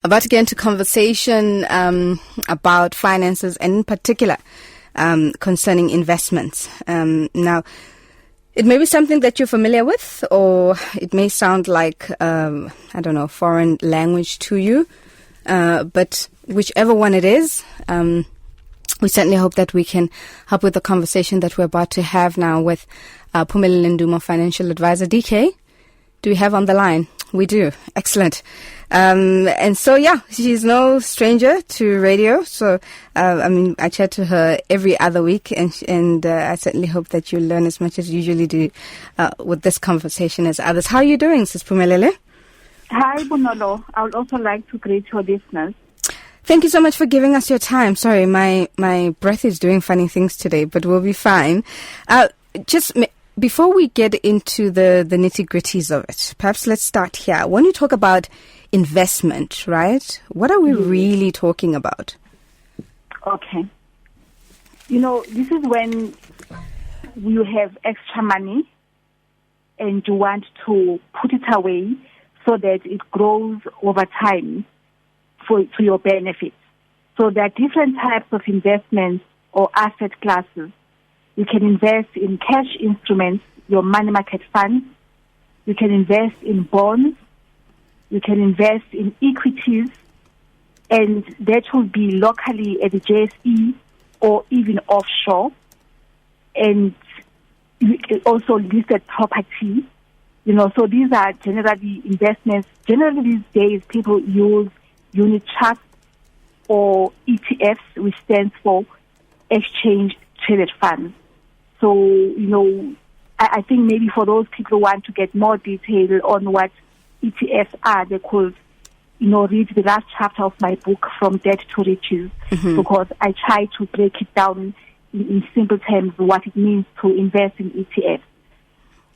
About to get into conversation about finances and in particular concerning investments. Now, it may be something that you're familiar with, or it may sound like, foreign language to you. But whichever one it is, we certainly hope that we can help with the conversation that we're about to have now with Phumelele Ndumo, financial advisor. DK, do we have on the line? We do. Excellent. And so, she's no stranger to radio. So, I chat to her every other week, and I certainly hope that you'll learn as much as you usually do with this conversation as others. How are you doing, Sis Phumelele? Hi, Bonolo. I would also like to greet your listeners. Thank you so much for giving us your time. Sorry, my breath is doing funny things today, but we'll be fine. Before we get into the nitty-gritties of it, perhaps let's start here. When you talk about investment, right, what are we really talking about? Okay. This is when you have extra money and you want to put it away so that it grows over time to your benefit. So there are different types of investments or asset classes. You can invest in cash instruments, your money market funds. You can invest in bonds. You can invest in equities. And that will be locally at the JSE or even offshore. And also listed property. So these are generally investments. Generally these days, people use unit trusts or ETFs, which stands for exchange traded funds. So, I think maybe for those people who want to get more detail on what ETFs are, they could, read the last chapter of my book, From Debt to Riches, because I try to break it down in simple terms what it means to invest in ETFs.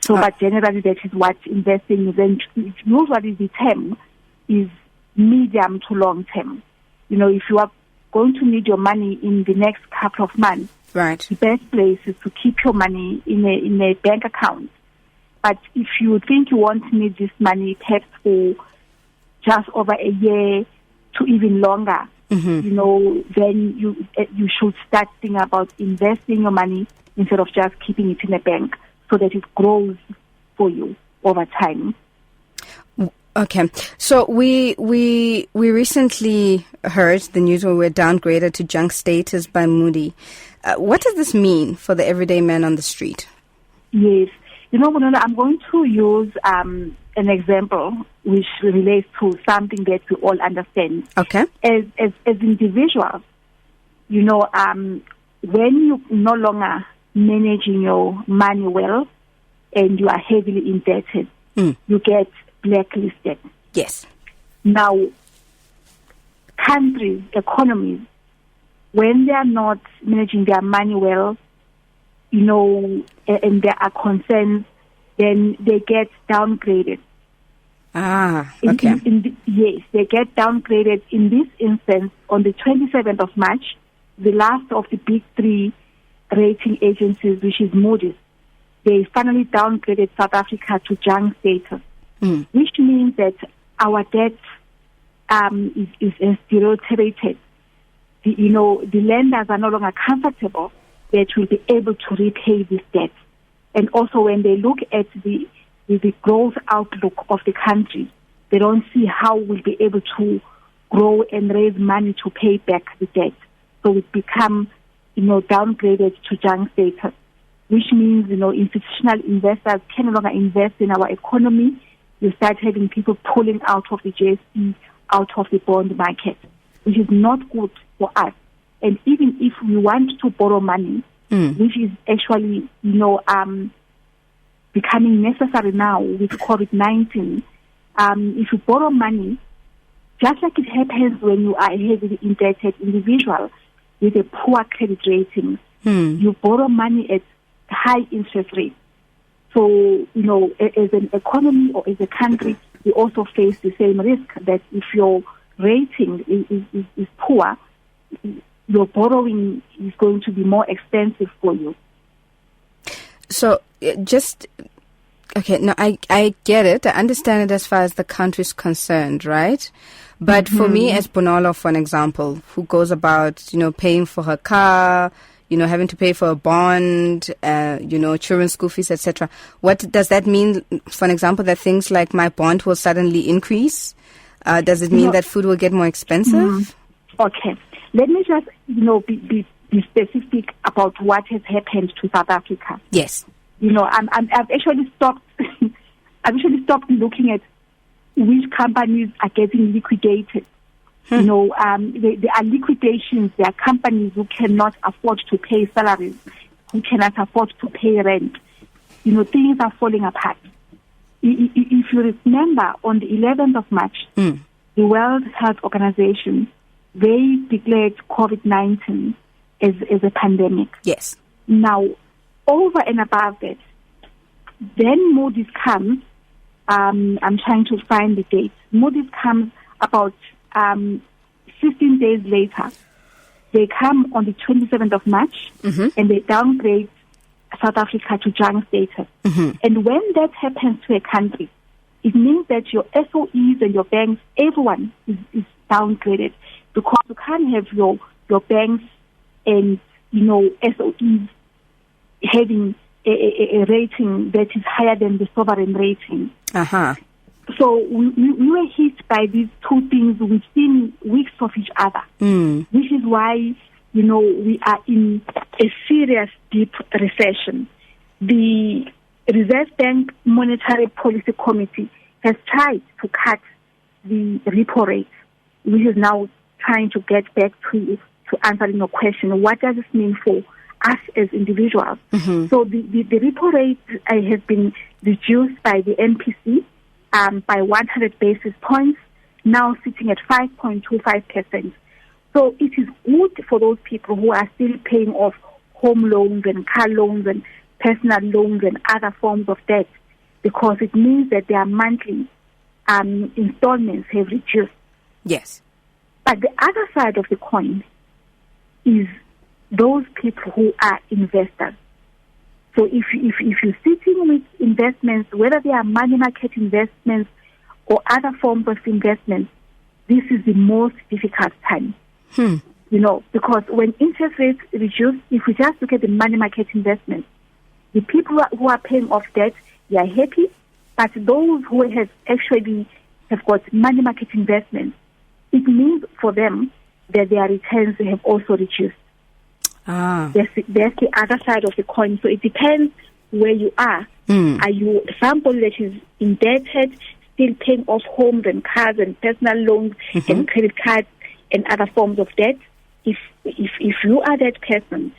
So, but generally that is what investing is. And usually the term is medium to long term. If you are going to need your money in the next couple of months, right, the best place is to keep your money in a bank account. But if you think you won't need this money perhaps for just over a year to even longer, then you should start thinking about investing your money instead of just keeping it in a bank so that it grows for you over time. Okay, so we recently heard the news where we're downgraded to junk status by Moody. What does this mean for the everyday man on the street? Yes, I'm going to use an example which relates to something that we all understand. Okay. As individuals, when you're no longer managing your money well and you are heavily indebted, you get blacklisted. Yes. Now, countries, economies, when they are not managing their money well, and there are concerns, then they get downgraded. Okay. Yes, they get downgraded. In this instance, on the 27th of March, the last of the big three rating agencies, which is Moody's, they finally downgraded South Africa to junk status. Which means that our debt is deteriorated. The lenders are no longer comfortable that we'll be able to repay this debt. And also when they look at the growth outlook of the country, they don't see how we'll be able to grow and raise money to pay back the debt. So it become, downgraded to junk status, which means, institutional investors can no longer invest in our economy. You start having people pulling out of the JSE, out of the bond market, which is not good for us. And even if we want to borrow money, which is actually, becoming necessary now with COVID-19, if you borrow money, just like it happens when you are a heavily indebted individual with a poor credit rating, you borrow money at high interest rates. So, as an economy or as a country, we also face the same risk that if your rating is poor, your borrowing is going to be more expensive for you. So, okay, no, I get it. I understand it as far as the country is concerned, right? But for me, as Bonolo, for an example, who goes about, paying for her car, having to pay for a bond, children's school fees, etc. What does that mean, for an example, that things like my bond will suddenly increase? Does it mean that food will get more expensive? Okay. Let me just, be specific about what has happened to South Africa. Yes. I've actually stopped. I've actually stopped looking at which companies are getting liquidated. There are liquidations. There are companies who cannot afford to pay salaries, who cannot afford to pay rent. Things are falling apart. If you remember, on the 11th of March, the World Health Organization, they declared COVID-19 as a pandemic. Yes. Now, over and above that, then Moody's comes. I'm trying to find the date. Moody's comes about 15 days later. They come on the 27th of March, and they downgrade South Africa to junk status. And when that happens to a country, it means that your SOEs and your banks, everyone is downgraded, because you can't have your banks and SOEs having a rating that is higher than the sovereign rating. So we were hit by these two things within weeks of each other, which is why we are in a serious, deep recession. The Reserve Bank Monetary Policy Committee has tried to cut the repo rate, which is now trying to get back to answering your question. What does this mean for us as individuals? So the repo rate has been reduced by the MPC by 100 basis points, now sitting at 5.25%. So it is good for those people who are still paying off home loans and car loans and personal loans and other forms of debt, because it means that their monthly installments have reduced. Yes. But the other side of the coin is those people who are investors. So if you're sitting with investments, whether they are money market investments or other forms of investments, this is the most difficult time. Because when interest rates reduce, if we just look at the money market investments, the people who are paying off debt, they are happy, but those who have got money market investments, it means for them that their returns have also reduced. That's the other side of the coin. So it depends where you are. Are you somebody that is indebted, still paying off homes and cars and personal loans and credit cards and other forms of debt? If you are that person,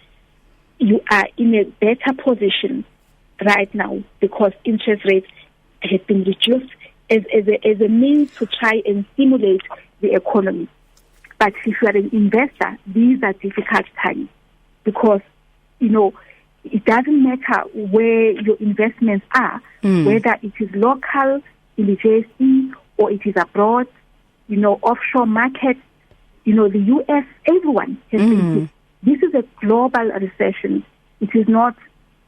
you are in a better position right now, because interest rates have been reduced as a means to try and stimulate the economy. But if you are an investor, these are difficult times, because it doesn't matter where your investments are, whether it is local in the JSE or it is abroad, offshore markets, the US, everyone has been hit. This is a global recession. It is not,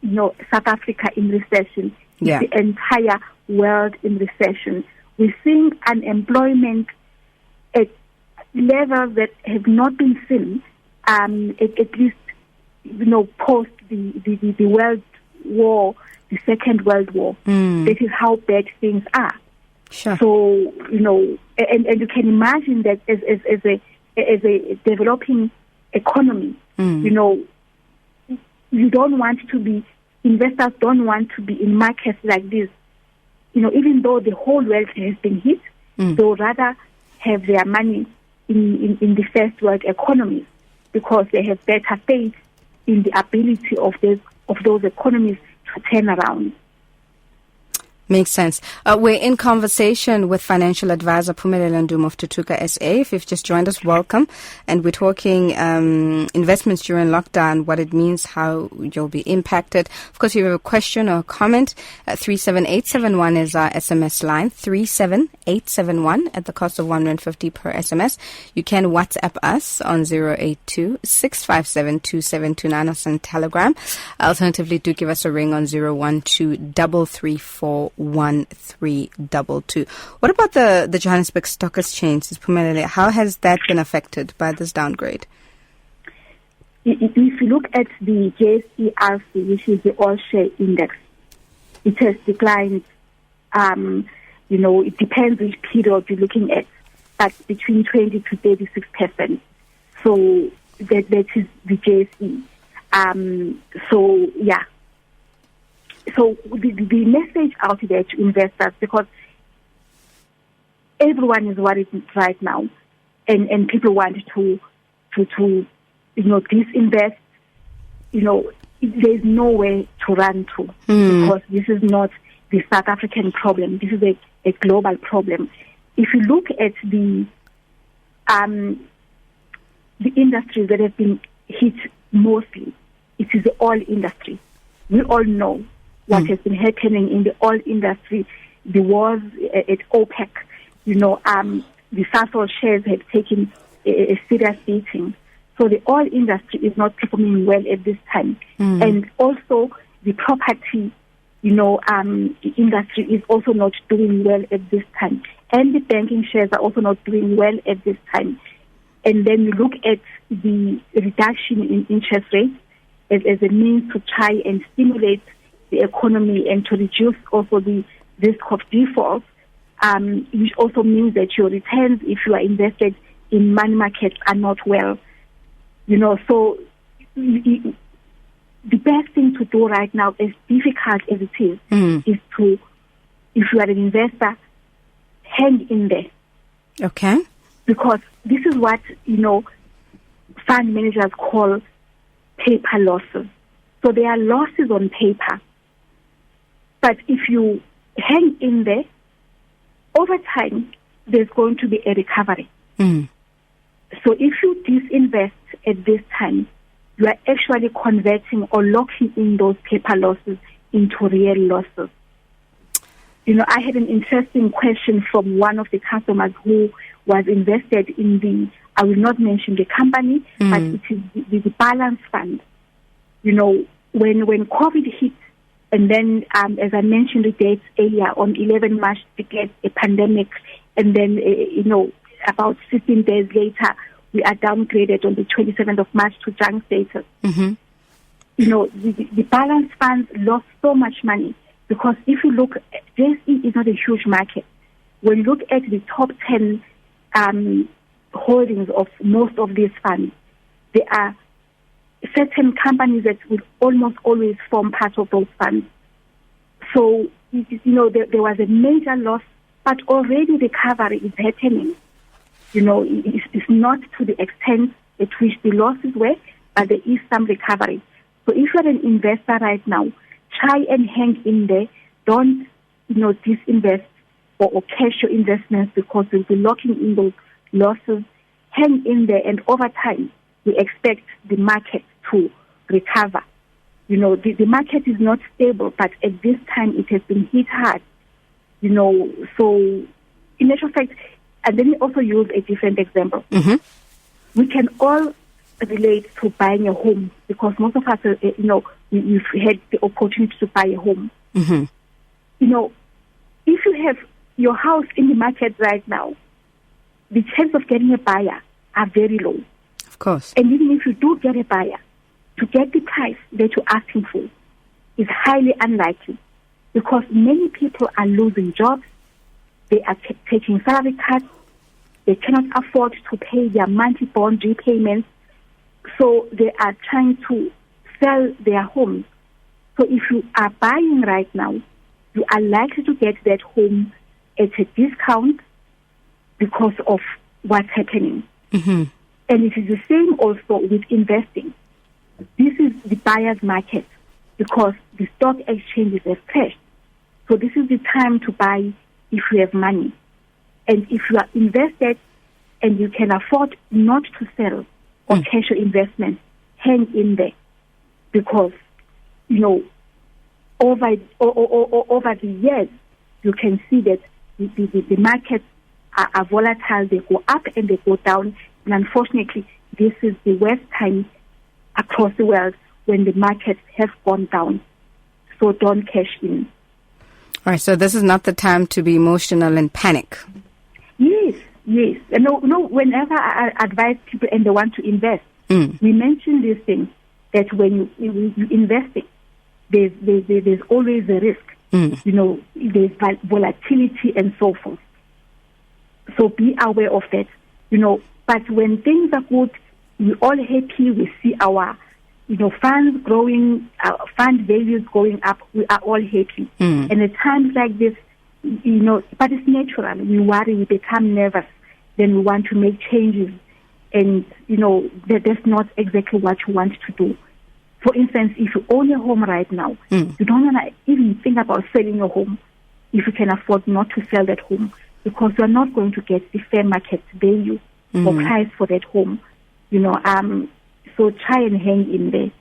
South Africa in recession. Yeah. It's the entire world in recession. We're seeing unemployment at levels that have not been seen, at least, post the World War, the Second World War. That is how bad things are. Sure. So, and you can imagine that as a developing economy, you don't want to be, investors don't want to be in markets like this. Even though the whole world has been hit, they'll rather have their money in the first world economies, because they have better faith in the ability of those economies to turn around. Makes sense. We're in conversation with financial advisor Phumelelo Ndumo of Tutuka SA. If you've just joined us, welcome. And we're talking investments during lockdown, what it means, how you'll be impacted. Of course, if you have a question or a comment, 37871 is our SMS line, 37871 at the cost of 150 per SMS. You can WhatsApp us on 082-657-2729 or send Telegram. Alternatively, do give us a ring on 012-334 011-413-22. What about the Johannesburg Stock Exchange, Phumelele? How has that been affected by this downgrade? If you look at the JSE-RC, which is the All Share Index, it has declined. It depends which period you're looking at, but between 20 to 36%. So that is the JSE. So the message out there to investors, because everyone is worried right now, and people want to disinvest. There's nowhere to run to, because this is not the South African problem. This is a global problem. If you look at the industries that have been hit mostly, it is the oil industry. We all know what has been happening in the oil industry. The wars at OPEC, the Sasol shares have taken a serious beating. So the oil industry is not performing well at this time. And also the property, industry is also not doing well at this time. And the banking shares are also not doing well at this time. And then you look at the reduction in interest rates as a means to try and stimulate the economy and to reduce also the risk of default, which also means that your returns, if you are invested in money markets, are not well. So the best thing to do right now, as difficult as it is to, if you are an investor, hang in there. Okay. Because this is what, fund managers call paper losses. So there are losses on paper. But if you hang in there, over time, there's going to be a recovery. So if you disinvest at this time, you are actually converting or locking in those paper losses into real losses. I had an interesting question from one of the customers who was invested in I will not mention the company, but it is the balance fund. When COVID hit, and then, as I mentioned the dates earlier, on 11 March, we get a pandemic, and then, about 15 days later, we are downgraded on the 27th of March to junk status. The balance funds lost so much money, because if you look, JSE is not a huge market. When you look at the top 10 holdings of most of these funds, there are certain companies that will almost always form part of those funds. So, there was a major loss, but already recovery is happening. It's not to the extent at which the losses were, but there is some recovery. So if you're an investor right now, try and hang in there. Don't, disinvest or cash your investments, because you'll be locking in those losses. Hang in there, and over time, we expect the market to recover. The market is not stable, but at this time, it has been hit hard. So in actual fact, and let me also use a different example. We can all relate to buying a home, because most of us, we've had the opportunity to buy a home. If you have your house in the market right now, the chance of getting a buyer are very low. Of course. And even if you do get a buyer, to get the price that you're asking for is highly unlikely, because many people are losing jobs. They are taking salary cuts. They cannot afford to pay their monthly bond repayments. So they are trying to sell their homes. So if you are buying right now, you are likely to get that home at a discount because of what's happening. And it is the same also with investing. This is the buyer's market, because the stock exchanges have crashed. So this is the time to buy if you have money. And if you are invested and you can afford not to sell or cash your investment, hang in there. Because, over the years, you can see that the markets are volatile. They go up and they go down. And unfortunately, this is the worst time across the world when the markets have gone down. So don't cash in. All right, so this is not the time to be emotional and panic. Yes. No, whenever I advise people and they want to invest, we mention these things, that when you investing, there's always a risk. There's volatility and so forth. So be aware of that. But when things are good, we're all happy. We see our, funds growing, our fund values going up. We are all happy. And at times like this, but it's natural. We worry, we become nervous. Then we want to make changes. And, that's not exactly what you want to do. For instance, if you own a home right now, you don't want to even think about selling your home if you can afford not to sell that home, because you are not going to get the fair market value or price for that home. So try and hang in there.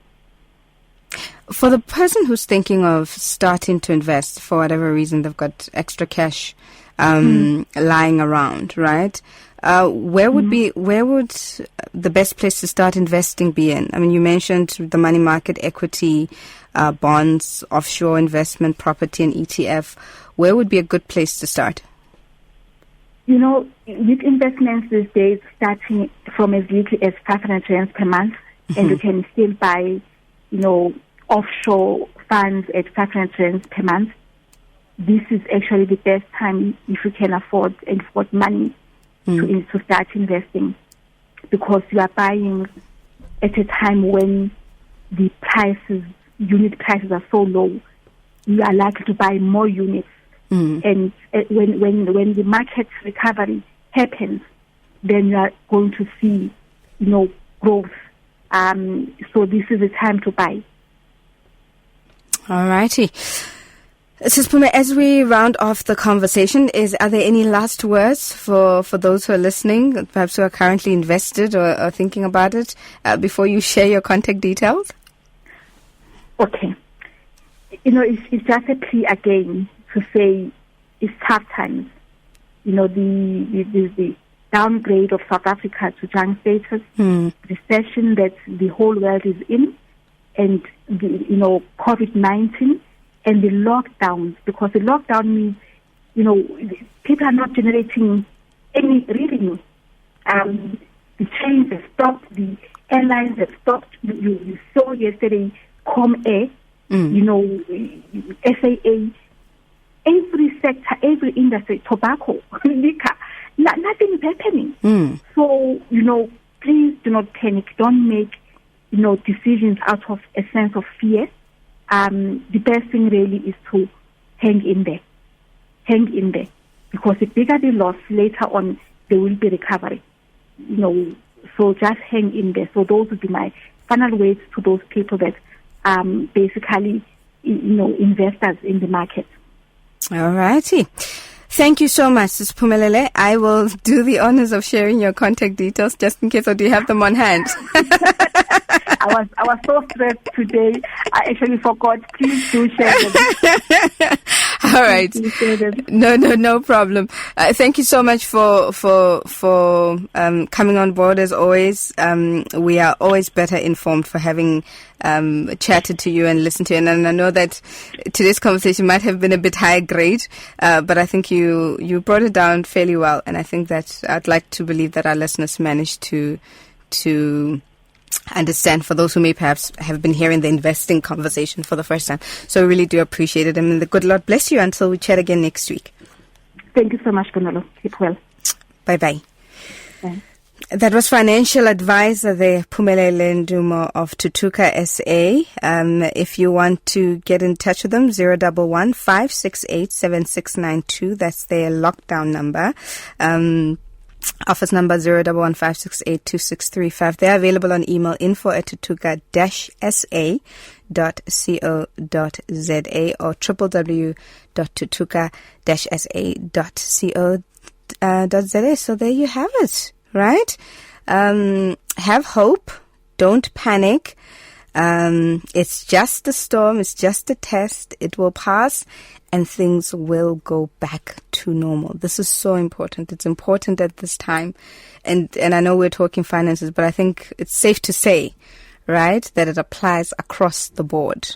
For the person who's thinking of starting to invest, for whatever reason, they've got extra cash lying around, right? Where would the best place to start investing be in? I mean, you mentioned the money market, equity, bonds, offshore investment, property, and ETF. Where would be a good place to start? With investments these days, starting from as little as 500 rands per month, and you can still buy, offshore funds at 500 rands per month. This is actually the best time if you can afford money to start investing, because you are buying at a time when the unit prices are so low. You are likely to buy more units. And when the market recovery happens, then you are going to see, growth. So this is the time to buy. All righty. Sis Pume, as we round off the conversation, are there any last words for those who are listening, perhaps who are currently invested or thinking about it, before you share your contact details? Okay. It's just a plea again to say it's tough times. The downgrade of South Africa to junk status, recession that the whole world is in, and COVID-19 and the lockdowns, because the lockdown means, people are not generating any revenue. The trains have stopped, the airlines have stopped. You saw yesterday ComAir, SAA, every sector, every industry, tobacco, liquor, nothing is happening. So, please do not panic. Don't make, decisions out of a sense of fear. The best thing really is to hang in there. Hang in there. Because the bigger the loss, later on, there will be recovery. So just hang in there. So those would be my final words to those people that basically, investors in the market. All righty. Thank you so much, Sis Phumelele. I will do the honors of sharing your contact details just in case, or do you have them on hand? I was so stressed today. I actually forgot. Please do share them. All right. No problem. Thank you so much for coming on board as always. We are always better informed for having chatted to you and listened to you. And I know that today's conversation might have been a bit high grade, but I think you brought it down fairly well. And I think that I'd like to believe that our listeners managed to understand, for those who may perhaps have been hearing the investing conversation for the first time. So I really do appreciate it. And the good Lord bless you until we chat again next week. Thank you so much, Gonolo. Keep well. Bye-bye. Bye. That was financial advisor there, Phumelele Ndumo of Tutuka SA. If you want to get in touch with them, 011 568 7692. That's their lockdown number. Office number 011 568 2635. They're available on email, info@tutuka-sa.co.za or www.tutuka-sa.co.za. So there you have it, right? Have hope. Don't panic. It's just a storm. It's just a test. It will pass and things will go back to normal. This is so important. It's important at this time. And I know we're talking finances, but I think it's safe to say, right, that it applies across the board.